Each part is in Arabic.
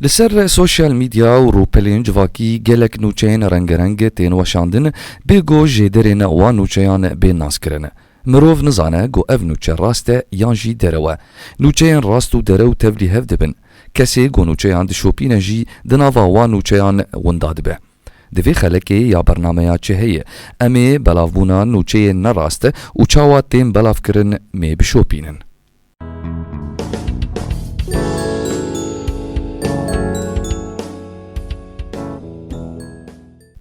لسر سوشيال ميديا و روپلین جواکی گلک نوچین رنگ رنگ تین وشاندن بگو جدرین و نوچیان بین ناس کرن. مروف نزانه گو اف نوچه راسته یانجی دروه. نوچین راستو درو تفلی هف دبن. کسی گو نوچیان دشوپینه جی دناوا و نوچیان ونداد به. دوی خلکی یا برنامه چه هیه. امی بلافبونا نوچه نراسته و چاوات تیم بلاف کرن می بشوپینن.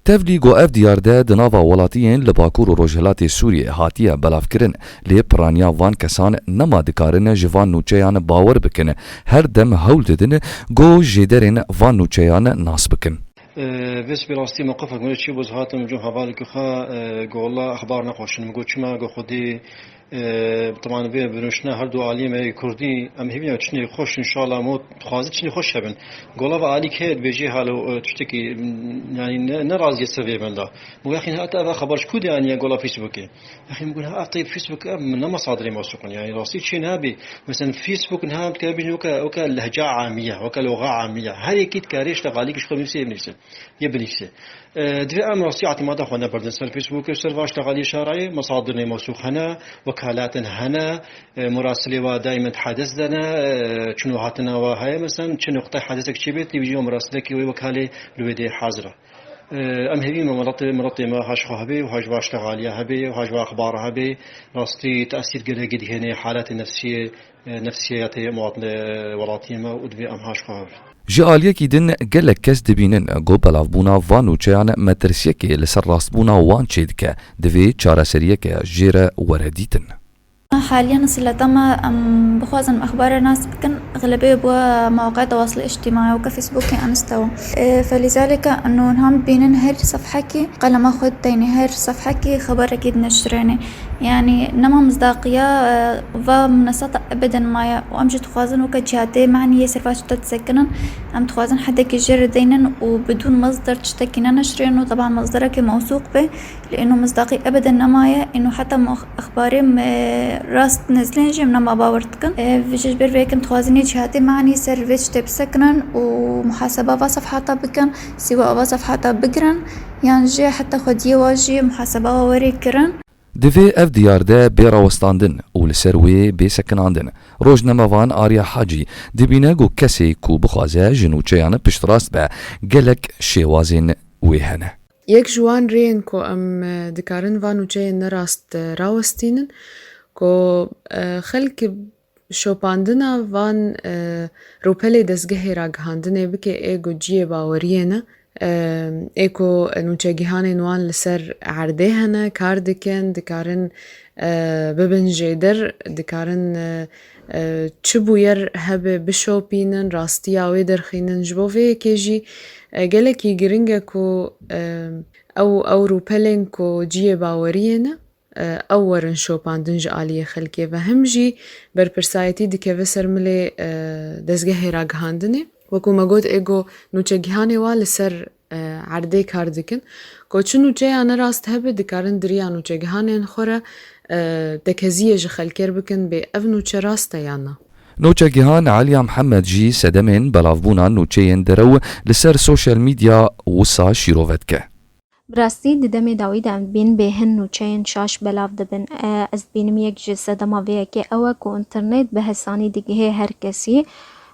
تفلی گو اف دیارده دناوا ولاتیین لباکور و روجهلات سوریه هاتیه بلاف کرن لی پرانیا وان کسان نما دکارن جوان نوچیان باور بکن هر دم هول ددن گو جدرین وان نوچیان ناس بکن. بس براستي موقفك من شيء بوز هاتم جو حوالك خا قول الله أخبار نخوش نقول شما قو خدي طبعا بنوشنا هردو عالم كردي أم هبنا تشني خوش إن شاء الله مو خازي تشني خوش هبن قول الله عليك هاد بيجي حاله تشتكي يعني نراضي السبب من ده مو أخي هذا خبرش كود يعني قول الله فيسبوك أخي نقول ها طيب فيسبوك من لما صادرين موثوقين يعني راسي شيء نابي مثلا فيسبوك نها كابين وكا لهجة عامية وكا لغة عامية هاي أكيد كاريش تقاليك شو بنفسي بنفسي يبنفسي دفع أمر راسي اعتماد أخونا بردن سر فيسبوك سر واش تقالي شرعي مصادر موثوق هنا وكالات هنا مراسلة ودائما حدث دنا شنو هاتنا وهاي مثلا شنو نقطة حدثك شبيت يجي مراسلة كي وكالة لودي حاضرة أم هذي مرات ما هاش خابي وهاش واش تقاليها هبي وهاش أخبارها هبي راستي تأثير جد هنا حالات نفسية مواطن ولاتيما ودفع أم هاش خابي جاليه كيدن قالك كاس دبينن جو بلافبونا وانو چيان مترسيكي لسر راستبونا وان چيدكا دفي چارا سريكا جيرا ورديتن. حاليا سلطما بخوازن اخبار الناس بكن اغلبيه بمواقع التواصل الاجتماعي وكفيسبوك انستو فلذلك انه نهم بينن هر صفحكي قلم اخذ تاني هر صفحكي خبر اكيد نشريني يعني نما مصداقيه ومنصات ابدا ما وامجد خوازن وكجهاتي معني سرفاش تتسكنن ام تخوازن حدا كيجر دينن وبدون مصدر تشتكينا نشرين وطبعا مصدرك موثوق به لانه مصداقي ابدا نمايا انه حتى اخباري راست نزلين جي منما باورتكن فيجيش برفيكم تخوازني جهاتي معني سيرفيش تبسكنن ومحاسبة وصفحاتا بكن سواء وصفحاتا بكرن يعني جي حتى خدي واجي محاسبة ووري كرن دفي اف ديارده بيرا وستاندن ولسروي بيسكناندن روجنما وان آريا حاجي دبينا جو كسي كو بخوازه جنوچيان پشتراست با گلك شيوازين ويهنه يك جوان رين كو ام دكارن وانو چين نراست راوستينن كو خلق شوپاندنا وان روپلي دزگهي راگهاندنه بكي ايگو جيه باورينا ايكو نوچگهاني نوان لسر عردهنا كاردكن دكارن ببن جيدر دكارن چبو ير هب بشوپينن راستياوي درخينن جبوفي كيجي گلكي گرنگه كو او روپلين كو جيه باورينا أورن شوپاندن جالية خلقية وهم جي برپرسايتي دكي وسر ملي دزگهي راگهاندنه وكو مگود ايگو نوچگهاني والسر عرده كاردكن كو چو نوچه انا راست هبه دكارن دريا نوچگهاني خورا دكزيه جخلكير بكن بي اف نوچه راسته يانا نوچگهان عليا محمد جي سدمين بلافبونا نوچين درو لسر سوشيال ميديا وصا شيروفتكه براستی ددم داوید ام بین به هن نوچین شاش بلاف دبن از بینم یک جسد ما وی که او کو اینترنت به حسانی دیگه هر کسی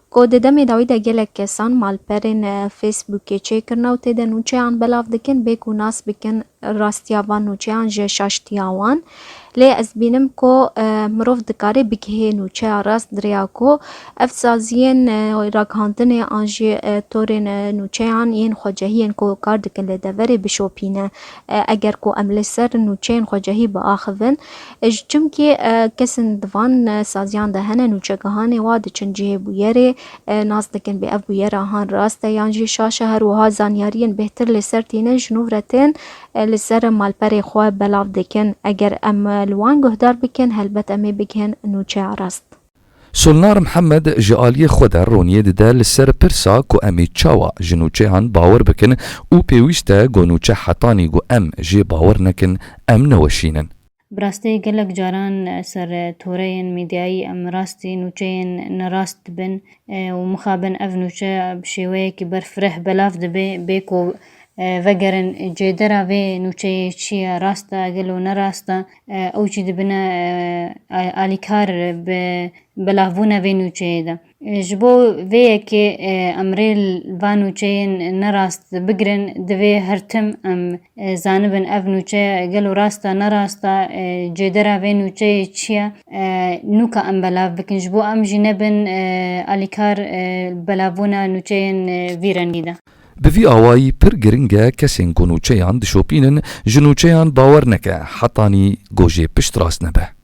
کو ددم داوید گله کسان مال پرین فیسبوک چیکرنا و تد نوچین بلاف دکن به کو ناس بکن راستیاوان نوچین ج شاشتیاوان لی از بینم کو مروف دکاره بکه نوچه راست دریا کو افسازین راگهاندن آنجی تورین نوچهان ین خوجهین کو کار دکن لدوری بشوپینه اگر کو عمل سر نوچهین خوجهی با آخوین جم که کسن دوان سازیان دهنه نوچگهانی واد چنجه بویره ناس دکن به اف بویره هان راست یانجی شاشه هر وها زانیارین بهتر لسر تینه جنوورتین لسر مالپر خواه بلاف دکن اگر لوان گهدار بکن هلبت امی بکن نوچه راست. سولنار محمد جاليه خودر رونيه دده لسر پرسا كو امي چاوا جنوچه هن باور بكن او پیوشته گو نوچه حتاني گو ام جي باور نكن ام نوشينن. براستی گلک جاران سر تورین میدیایی ام راستی نوچین نراست بن و مخابن اف نوچه بشیوه که برفره بلاف دبی بیکو وگرن جدرا و نوچه چیه راستا گلو نراستا او چی دبنا آلیکار بلافونه و نوچه ده جبو وی که امریل و نوچه نراست بگرن دوی هرتم ام زانبن اف نوچه گلو راستا نراستا جدرا و نوچه چیه نوکا ام بلاف بکن جبو ام جنبن آلیکار بلافونه نوچه ویرنگی ده Bi vî awayî pir giring e kesên ku nûçeyan dişopînin ji nûçeyan bawer neke hetanî gojê pişt rast nebe.